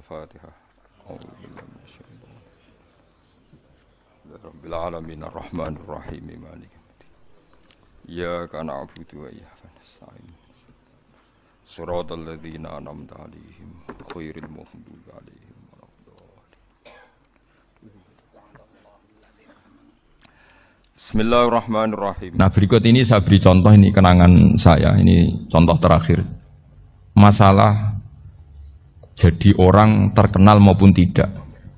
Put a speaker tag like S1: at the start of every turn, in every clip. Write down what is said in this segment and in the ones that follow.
S1: Al-Fatihah. A'udzubillahi minasyaitonir rajim. Rabbil alamin arrahmanir rahim maliki yaumiddin. Iyyaka na'budu wa iyyaka nasta'in. Shiratal ladzina an'amta 'alaihim ghairil maghdubi 'alaihim waladdallin. Bismillahirrahmanirrahim.
S2: Nah, berikut ini saya beri contoh, ini kenangan saya, ini contoh terakhir. Masalah jadi orang terkenal maupun tidak.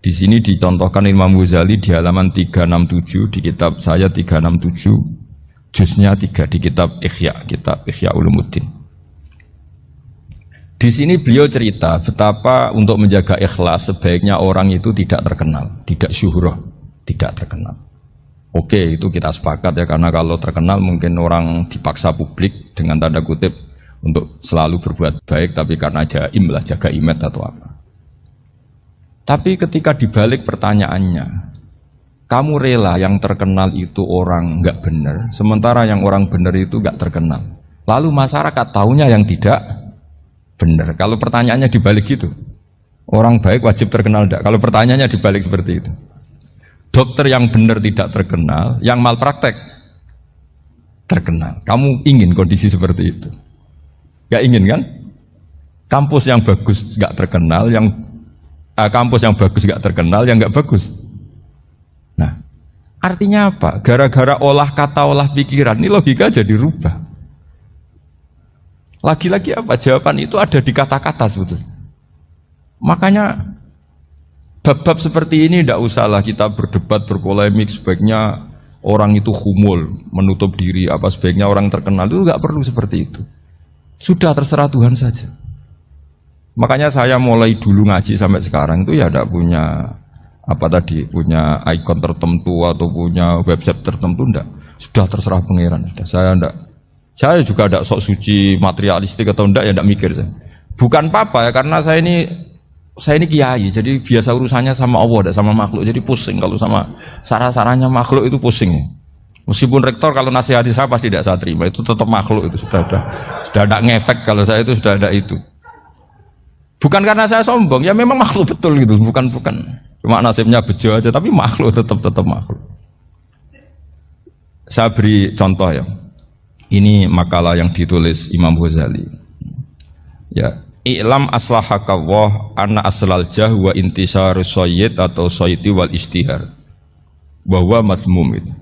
S2: Di sini dicontohkan Imam Ghazali di halaman 367 di kitab saya 367, juznya 3 di kitab Ihya Ulumuddin. Di sini beliau cerita betapa untuk menjaga ikhlas sebaiknya orang itu tidak terkenal, tidak syuhrah, tidak terkenal. Oke, itu kita sepakat ya, karena kalau terkenal mungkin orang dipaksa publik dengan tanda kutip untuk selalu berbuat baik, tapi karena jaim lah, jaga image atau apa. Tapi ketika dibalik pertanyaannya, kamu rela yang terkenal itu orang nggak benar, sementara yang orang benar itu nggak terkenal. Lalu masyarakat taunya yang tidak benar. Kalau pertanyaannya dibalik gitu, orang baik wajib terkenal enggak? Kalau pertanyaannya dibalik seperti itu. Dokter yang benar tidak terkenal, yang malpraktek terkenal. Kamu ingin kondisi seperti itu? Gak ingin kan? Kampus yang bagus gak terkenal, kampus yang bagus gak terkenal, yang gak bagus. Nah, artinya apa? Gara-gara olah kata, olah pikiran, ini logika jadi rubah. Lagi-lagi apa? Jawaban itu ada di kata-kata sebetulnya. Makanya bab-bab seperti ini tidak usahlah kita berdebat, berpolemik, sebaiknya orang itu humul, menutup diri, apa sebaiknya orang terkenal, itu nggak perlu seperti itu. Sudah terserah Tuhan saja. Makanya saya mulai dulu ngaji sampai sekarang itu ya tidak punya punya ikon tertentu atau punya website tertentu, enggak. Sudah terserah pangeran. Saya juga tidak sok suci materialistik atau enggak, ya tidak mikir saya. Bukan apa-apa ya, karena saya ini kiai, jadi biasa urusannya sama Allah, tidak sama makhluk. Jadi pusing kalau sama sarah-sarahnya makhluk itu pusing. Meskipun rektor kalau nasihati saya pasti tidak saya terima, itu tetap makhluk, itu sudah tidak ngefek kalau saya itu sudah ada itu. Bukan karena saya sombong, ya memang makhluk betul gitu, bukan. Cuma nasibnya bejo aja, tapi makhluk tetap makhluk. Saya beri contoh ya. Ini makalah yang ditulis Imam Ghazali. Ya. I'lam aslahakallah anna aslal jah wa intisar sayyid atau sayyidi wal istihar bahwa mazmum itu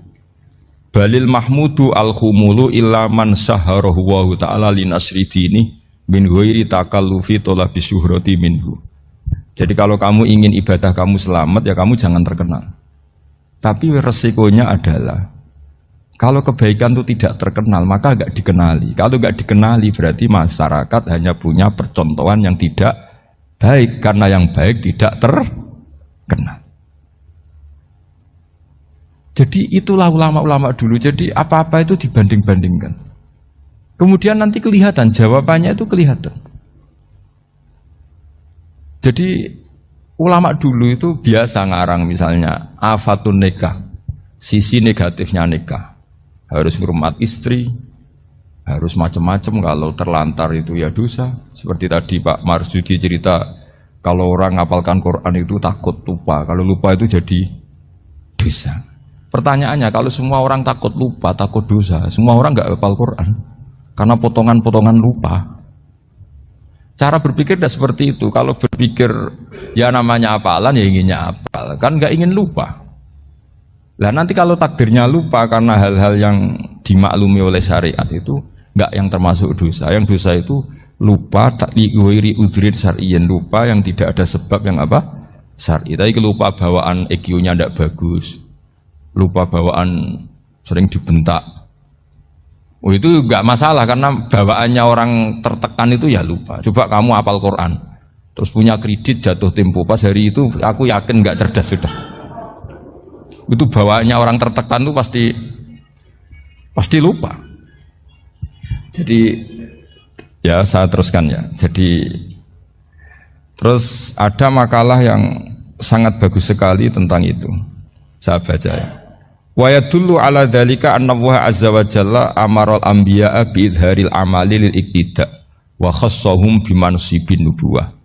S2: balil mahmudu al-khumulu illa man syaharahu wa ta'ala linasri dini min ghairi takallufi talabi syuhrati minhu. Jadi kalau kamu ingin ibadah kamu selamat, ya kamu jangan terkenal. Tapi resikonya adalah kalau kebaikan itu tidak terkenal, maka enggak dikenali. Kalau enggak dikenali berarti masyarakat hanya punya percontohan yang tidak baik, karena yang baik tidak terkenal. Jadi itulah ulama-ulama dulu. Jadi apa-apa itu dibanding-bandingkan. Kemudian nanti kelihatan, jawabannya itu kelihatan. Jadi ulama dulu itu biasa ngarang misalnya afatun nikah, sisi negatifnya nikah. Harus ngurmat istri, harus macam-macam, kalau terlantar itu ya dosa. Seperti tadi Pak Marsudi cerita, kalau orang ngapalkan Quran itu takut lupa, kalau lupa itu jadi dosa. Pertanyaannya, kalau semua orang takut lupa, takut dosa, semua orang nggak hafal Quran karena potongan-potongan lupa. Cara berpikir tidak seperti itu. Kalau berpikir ya namanya hafalan, ya inginnya hafal, kan nggak ingin lupa. Lah nanti kalau takdirnya lupa karena hal-hal yang dimaklumi oleh syariat itu enggak yang termasuk dosa. Yang dosa itu lupa tak liwiri udhrin syar'iyyan, lupa yang tidak ada sebab yang apa? Syar'i. Tapi lupa bawaan EQ-nya enggak bagus. Lupa bawaan sering dibentak. Oh itu enggak masalah karena bawaannya orang tertekan itu ya lupa. Coba kamu hafal Quran, terus punya kredit jatuh tempo, pas hari itu aku yakin enggak cerdas sudah. Itu bawaannya orang tertekan itu pasti lupa. Jadi ya saya teruskan ya. Jadi terus ada makalah yang sangat bagus sekali tentang itu. Saya baca ya. Wa yadullu ala dzalika anna Allah azza wa jalla amaral anbiya'a bi idharil amali lil iqtida wa khassahum bi mansibin nubuwah.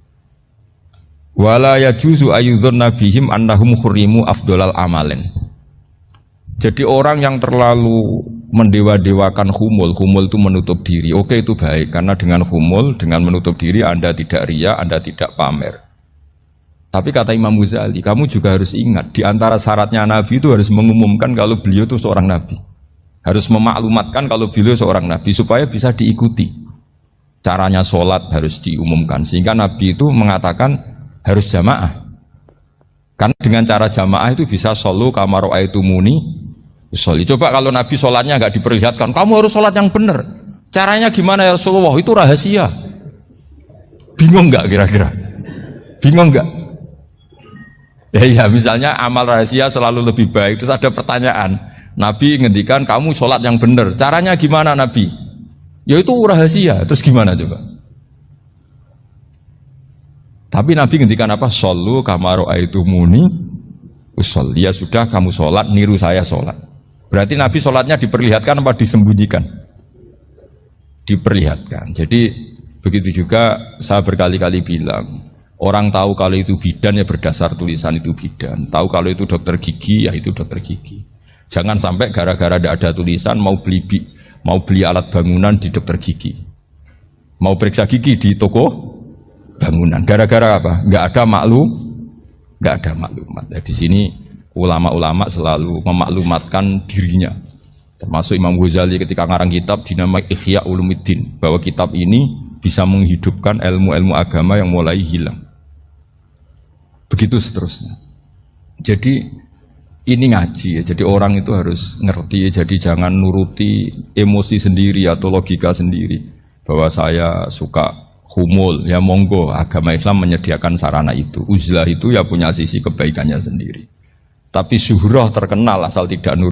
S2: Wala yajuzu ayyudzunna bihim annahum khurimu afdolal amalin. Jadi orang yang terlalu mendewa-dewakan khumul itu menutup diri. Oke, itu baik karena dengan khumul, dengan menutup diri Anda tidak riya, Anda tidak pamer. Tapi kata Imam Ghazali, kamu juga harus ingat di antara syaratnya Nabi itu harus mengumumkan kalau beliau itu seorang Nabi. Harus memaklumatkan kalau beliau seorang Nabi supaya bisa diikuti. Caranya sholat harus diumumkan sehingga Nabi itu mengatakan harus jamaah. Karena dengan cara jamaah itu bisa solu kama ra'aitumuni usolli. Coba kalau Nabi sholatnya nggak diperlihatkan, kamu harus sholat yang benar. Caranya gimana ya Rasulullah? Itu rahasia. Bingung nggak kira-kira? Bingung nggak? Ya misalnya amal rahasia selalu lebih baik. Terus ada pertanyaan, Nabi ngendikan kamu sholat yang benar. Caranya gimana Nabi? Ya itu rahasia. Terus gimana coba? Tapi Nabi ngendikan apa? Shollu kama ra'aitumuni usolli. Ya sudah, kamu sholat, niru saya sholat. Berarti Nabi sholatnya diperlihatkan apa disembunyikan? Diperlihatkan. Jadi begitu juga saya berkali-kali bilang, orang tahu kalau itu bidan ya berdasar tulisan itu bidan. Tahu kalau itu dokter gigi ya itu dokter gigi. Jangan sampai gara-gara tidak ada tulisan mau beli alat bangunan di dokter gigi, mau periksa gigi di toko bangunan. Gara-gara apa? Nggak ada maklumat. Nah, di sini ulama-ulama selalu memaklumatkan dirinya. Termasuk Imam Ghazali ketika ngarang kitab dinamai Ihya Ulumuddin, bahwa kitab ini bisa menghidupkan ilmu-ilmu agama yang mulai hilang. Begitu seterusnya. Jadi ini ngaji ya. Jadi orang itu harus ngerti. Jadi jangan nuruti emosi sendiri atau logika sendiri. Bahwa saya suka humul, ya monggo. Agama Islam menyediakan sarana itu. Uzlah itu ya punya sisi kebaikannya sendiri. Tapi syuhrah terkenal asal tidak nuruti